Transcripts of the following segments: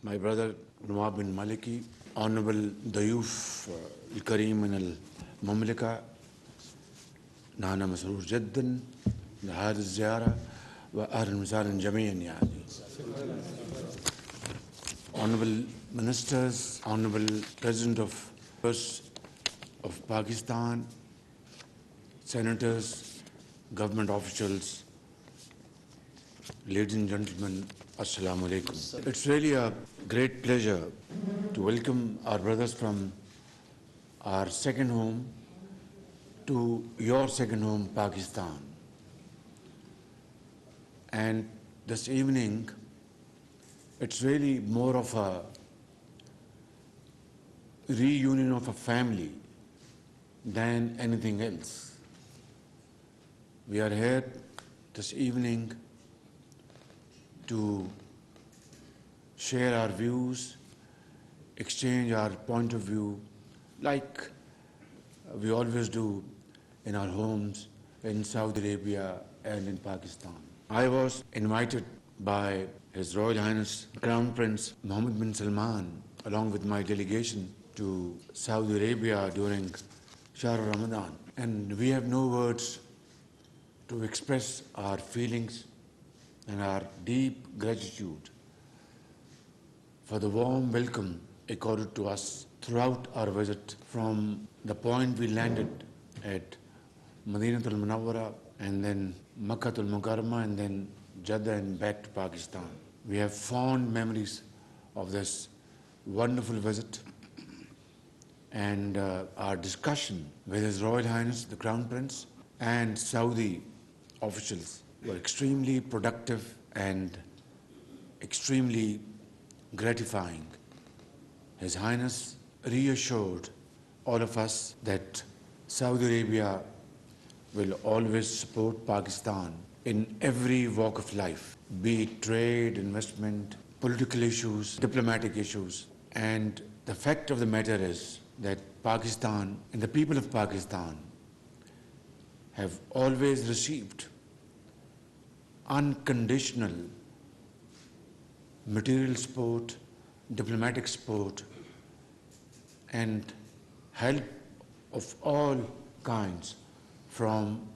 my brother Nawab bin Maliki, Honorable Dayuf Al-Kareem min Al-Mamlaka, Nana Masroor Jaddan, Nahar Al-Ziyara, wa Ahlan Misalan Jamiyan Yani. Honorable Ministers, Honorable President of Pakistan, Senators, government officials, ladies and gentlemen, Assalamu alaikum. It's really a great pleasure to welcome our brothers from our second home to your second home, Pakistan. And this evening, it's really more of a reunion of a family than anything else. We are here this evening to share our views, exchange our point of view, like we always do in our homes in Saudi Arabia and in Pakistan. I was invited by His Royal Highness Crown Prince Mohammed bin Salman along with my delegation to Saudi Arabia during Shahr Ramadan. And we have no words to express our feelings and our deep gratitude for the warm welcome accorded to us throughout our visit from the point we landed at Madinatul Munawwara and then Makkatul Mukarramah and then Jeddah and back to Pakistan. We have fond memories of this wonderful visit, and our discussion with His Royal Highness the Crown Prince and Saudi officials were extremely productive and extremely gratifying. His Highness reassured all of us that Saudi Arabia will always support Pakistan in every walk of life, be it trade, investment, political issues, diplomatic issues. And the fact of the matter is that Pakistan and the people of Pakistan have always received unconditional material support, diplomatic support, and help of all kinds from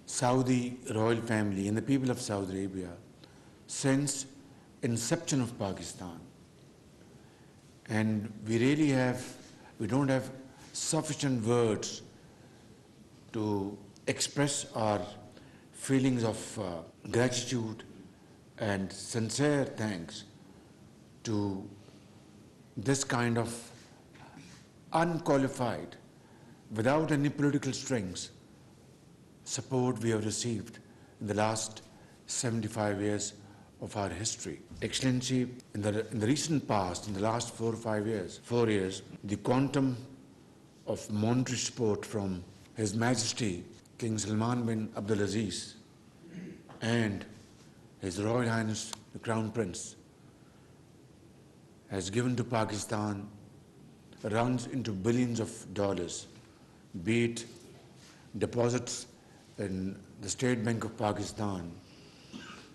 Saudi royal family and the people of Saudi Arabia since inception of Pakistan. And we don't have sufficient words to express our feelings of gratitude and sincere thanks to this kind of unqualified, without any political strings, support we have received in the last 75 years of our history. Excellency, in the recent past, in the last 4 years, the quantum of monetary support from His Majesty King Salman bin Abdulaziz and His Royal Highness the Crown Prince has given to Pakistan runs into billions of dollars, be it deposits in the State Bank of Pakistan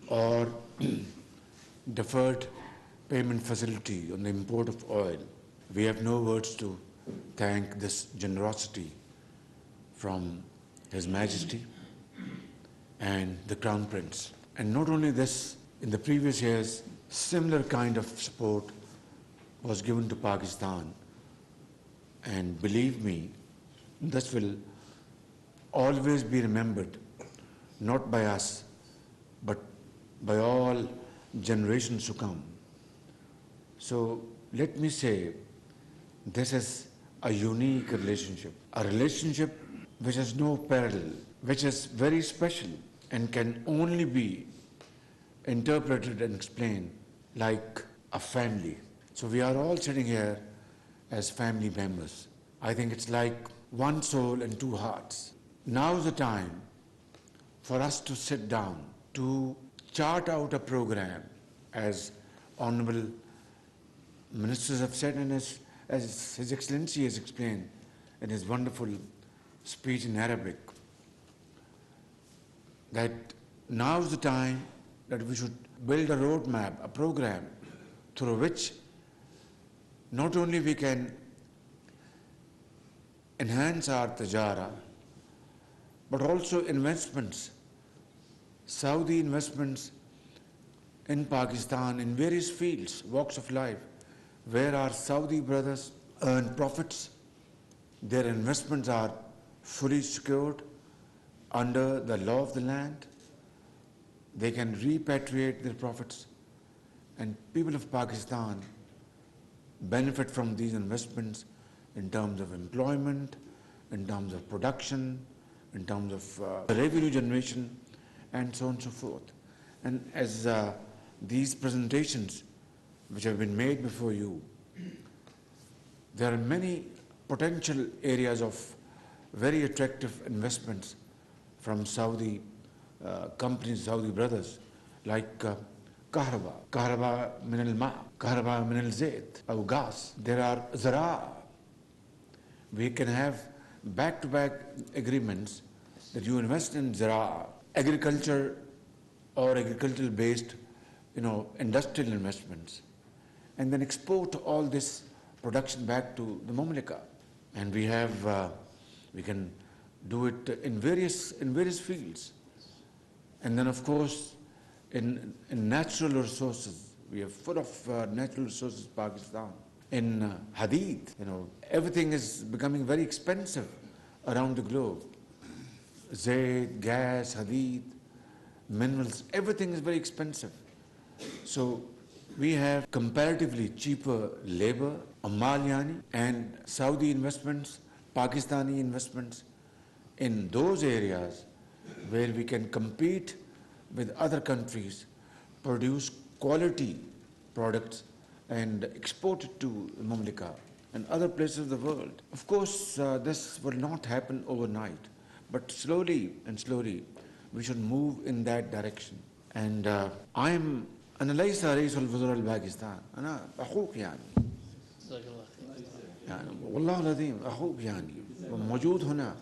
or deferred payment facility on the import of oil. We have no words to thank this generosity from His Majesty and the Crown Prince. And not only this, in the previous years, similar kind of support was given to Pakistan. And believe me, this will always be remembered, not by us, but by all generations to come. So let me say, this is a unique relationship, a relationship which has no parallel, which is very special and can only be interpreted and explained like a family. So we are all sitting here as family members. I think it's like one soul and two hearts. Now's the time for us to sit down, to chart out a program, as Honorable Ministers have said and as His Excellency has explained in his wonderful speech in Arabic, that now's the time that we should build a roadmap, a program through which not only we can enhance our tajara, but also investments, Saudi investments in Pakistan in various fields, walks of life, where our Saudi brothers earn profits. Their investments are fully secured under the law of the land. They can repatriate their profits, and people of Pakistan benefit from these investments in terms of employment, in terms of production, in terms of revenue generation, and so on and so forth. And as these presentations which have been made before you, there are many potential areas of very attractive investments from Saudi companies, Saudi brothers, like كهرباء من الماء, كهرباء من الزيت, أو gas. There are زراعة. We can have back-to-back agreements that you invest in zira'a, agriculture or agricultural-based, industrial investments, and then export all this production back to the Mamlaka. And we can do it in various fields. And then, of course, in natural resources, we are full of natural resources, Pakistan. In hadith, everything is becoming very expensive around the globe. Zayt, gas, hadith, minerals, everything is very expensive. So we have comparatively cheaper labor, Ammal and Saudi investments, Pakistani investments in those areas where we can compete with other countries, produce quality products and export it to Mamlaka and other places of the world. Of course, this will not happen overnight, but slowly and slowly we should move in that direction. And أنا ليس رئيس الوزراء الباكستان، أنا أخوك يعني والله العظيم أخوك يعني موجود هنا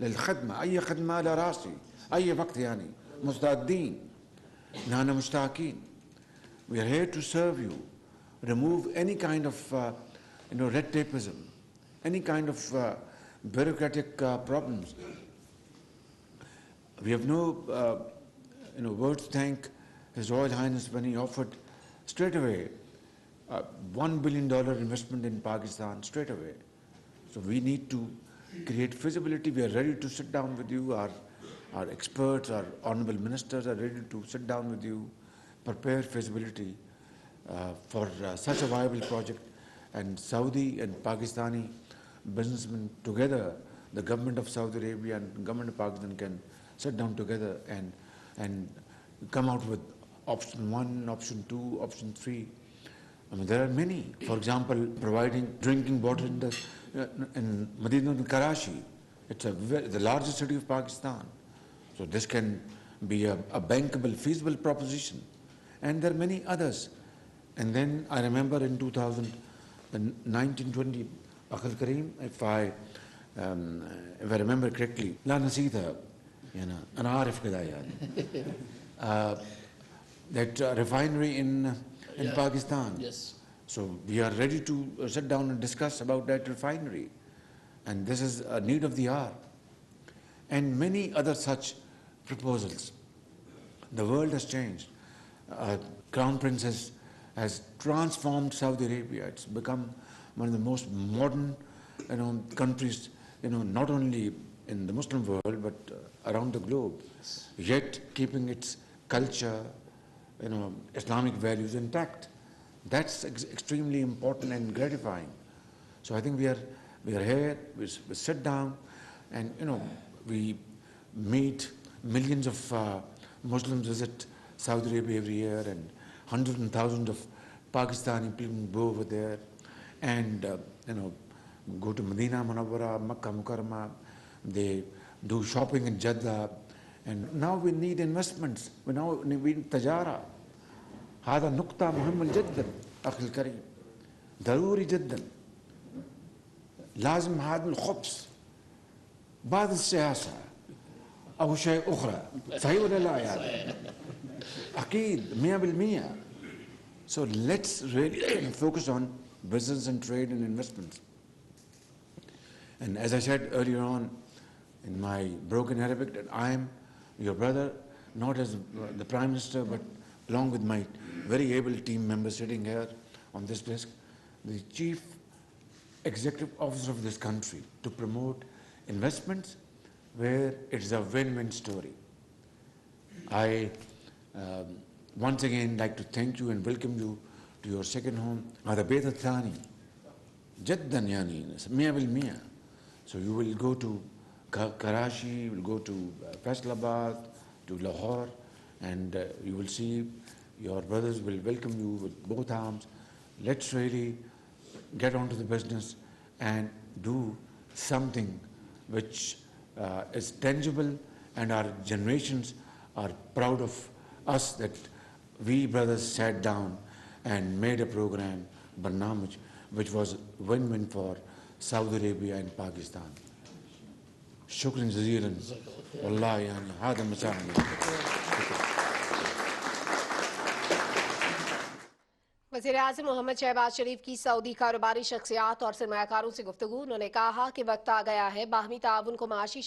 للخدمة، أي خدمة على راسي أي وقت يعني مستعدين، نحن مشتاقين. We are here to serve you. Remove any kind of red tapeism, any kind of bureaucratic problems. We have no word to thank His Royal Highness when he offered straight away $1 billion investment in Pakistan straight away. So we need to create feasibility. We are ready to sit down with you. Our experts, our honorable ministers are ready to sit down with you, prepare feasibility for such a viable project. And Saudi and Pakistani businessmen together, the government of Saudi Arabia and the government of Pakistan can sit down together and come out with option 1, option 2, option 3. I mean, there are many. For example, providing drinking water in Medina and Karachi. It's the largest city of Pakistan. So this can be a bankable, feasible proposition. And there are many others. And then I remember in 1920, Akhil Kareem, if I remember correctly, لا نسيتها أنا عارف كذا يعني. That refinery in Pakistan. Yes. So we are ready to sit down and discuss about that refinery. And this is a need of the hour. And many other such proposals. The world has changed. Crown Prince has transformed Saudi Arabia. It's become one of the most modern countries, not only in the Muslim world, but around the globe, yet keeping its culture, Islamic values intact. That's extremely important and gratifying. So I think we are here, we sit down and, we meet millions of Muslims visit Saudi Arabia every year, and hundreds and thousands of Pakistani people go over there and, go to Medina Munawwara, Makkah Mukarramah. They do shopping in Jeddah. And now we need investments. We need تجارة. هذا نقطة مهمة جدا أخي الكريم. ضروري جدا. لازم هذا الخبز بعد السياسة أو شيء أخرى. صحيح ولا لا يعني؟ أكيد 100%. So let's really focus on business and trade and investments. And as I said earlier on in my broken Arabic, that I am your brother, not as the Prime Minister, but along with my very able team member sitting here on this desk, the Chief Executive Officer of this country, to promote investments where it's a win-win story. I once again like to thank you and welcome you to your second home. هذا بيت الثاني جدا يعني 100%. So you will go to Karachi, you will go to Faisalabad, to Lahore, and you will see your brothers will welcome you with both arms. Let's really get onto the business and do something which is tangible, and our generations are proud of us that we brothers sat down and made a program, Barnamij, which was win-win for Saudi Arabia and Pakistan. Shukran jazeelan. Wallahi yani hada masa'ani. वज़ीर-ए-आज़म मोहम्मद शहबाज शरीफ की Saudi कारोबारी शख्सियात और सरमायाकारों से गुफ्तगू। उन्होंने कहा कि वक्त आ गया है बाहमी ताउन को माशी